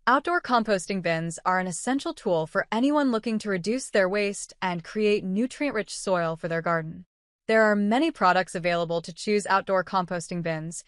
Outdoor composting bins are an essential tool for anyone looking to reduce their waste and create nutrient-rich soil for their garden. There are many products available to choose outdoor composting bins,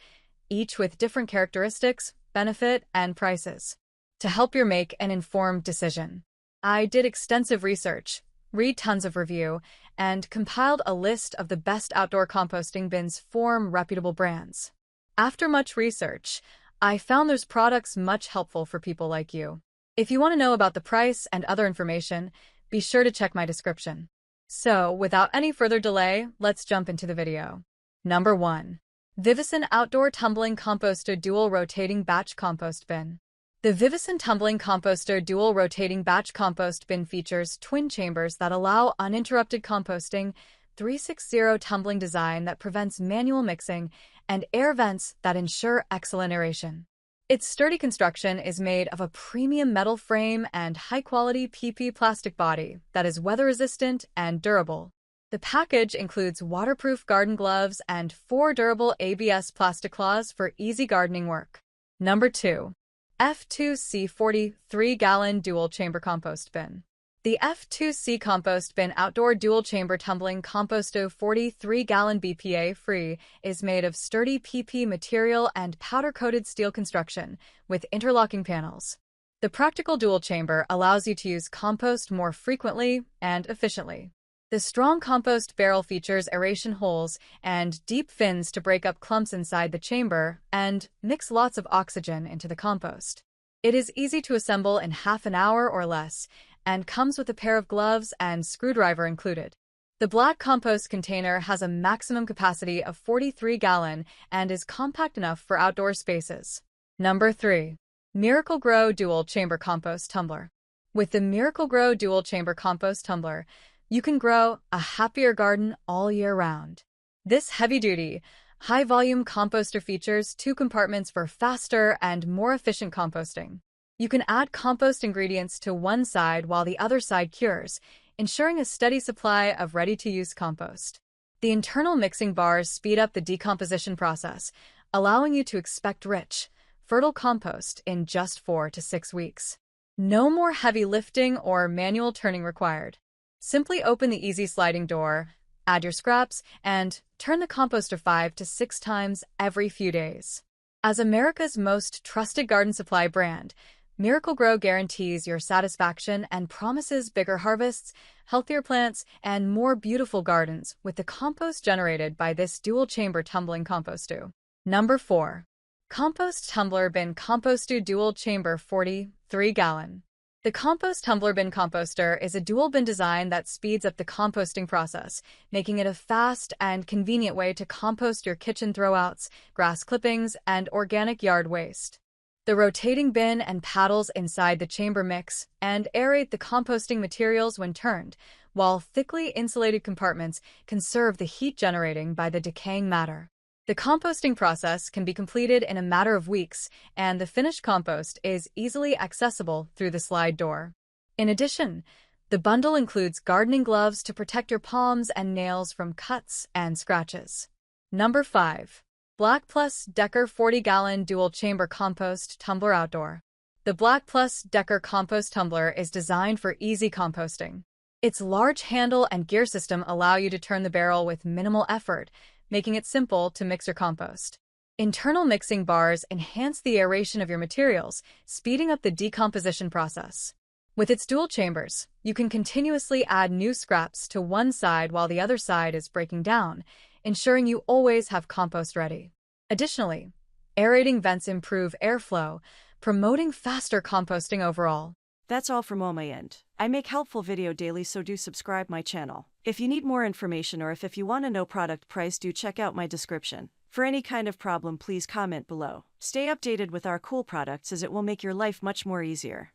each with different characteristics, benefit, and prices. To help you make an informed decision, I did extensive research, read tons of review, and compiled a list of the best outdoor composting bins from reputable brands. After much research, I found those products much helpful for people like you. If you want to know about the price and other information, be sure to check my description. So, without any further delay, let's jump into the video. Number 1. Vivison Outdoor Tumbling Composter Dual Rotating Batch Compost Bin. The Vivison Tumbling Composter Dual Rotating Batch Compost Bin features twin chambers that allow uninterrupted composting, 360 tumbling design that prevents manual mixing, and air vents that ensure excellent aeration. Its sturdy construction is made of a premium metal frame and high-quality PP plastic body that is weather-resistant and durable. The package includes waterproof garden gloves and 4 durable ABS plastic claws for easy gardening work. Number 2. F2C 43-gallon Dual Chamber Compost Bin. The F2C Compost Bin Outdoor Dual Chamber Tumbling Composto 43-gallon BPA-free is made of sturdy PP material and powder-coated steel construction with interlocking panels. The practical dual chamber allows you to use compost more frequently and efficiently. The strong compost barrel features aeration holes and deep fins to break up clumps inside the chamber and mix lots of oxygen into the compost. It is easy to assemble in half an hour or less, and comes with a pair of gloves and screwdriver included. The black compost container has a maximum capacity of 43-gallon and is compact enough for outdoor spaces. Number 3. Miracle-Gro Dual Chamber Compost Tumbler. With the Miracle-Gro Dual Chamber Compost Tumbler, you can grow a happier garden all year round. This heavy-duty, high-volume composter features 2 compartments for faster and more efficient composting. You can add compost ingredients to one side while the other side cures, ensuring a steady supply of ready-to-use compost. The internal mixing bars speed up the decomposition process, allowing you to expect rich, fertile compost in just 4 to 6 weeks. No more heavy lifting or manual turning required. Simply open the easy sliding door, add your scraps, and turn the composter 5 to 6 times every few days. As America's most trusted garden supply brand, Miracle-Gro guarantees your satisfaction and promises bigger harvests, healthier plants, and more beautiful gardens with the compost generated by this dual-chamber tumbling composto. Number 4. Compost Tumbler Bin Composto Dual Chamber 43-gallon. The Compost Tumbler Bin Composter is a dual bin design that speeds up the composting process, making it a fast and convenient way to compost your kitchen throwouts, grass clippings, and organic yard waste. The rotating bin and paddles inside the chamber mix and aerate the composting materials when turned, while thickly insulated compartments conserve the heat generated by the decaying matter. The composting process can be completed in a matter of weeks, and the finished compost is easily accessible through the slide door. In addition, the bundle includes gardening gloves to protect your palms and nails from cuts and scratches. Number 5. Black Plus Decker 40-gallon Dual Chamber Compost Tumbler Outdoor. The Black Plus Decker Compost Tumbler is designed for easy composting. Its large handle and gear system allow you to turn the barrel with minimal effort, making it simple to mix your compost. Internal mixing bars enhance the aeration of your materials, speeding up the decomposition process. With its dual chambers, you can continuously add new scraps to one side while the other side is breaking down, ensuring you always have compost ready. Additionally, aerating vents improve airflow, promoting faster composting overall. That's all from my end. I make helpful video daily, so do subscribe my channel. If you need more information or if you want to know product price, do check out my description. For any kind of problem, please comment below. Stay updated with our cool products as it will make your life much more easier.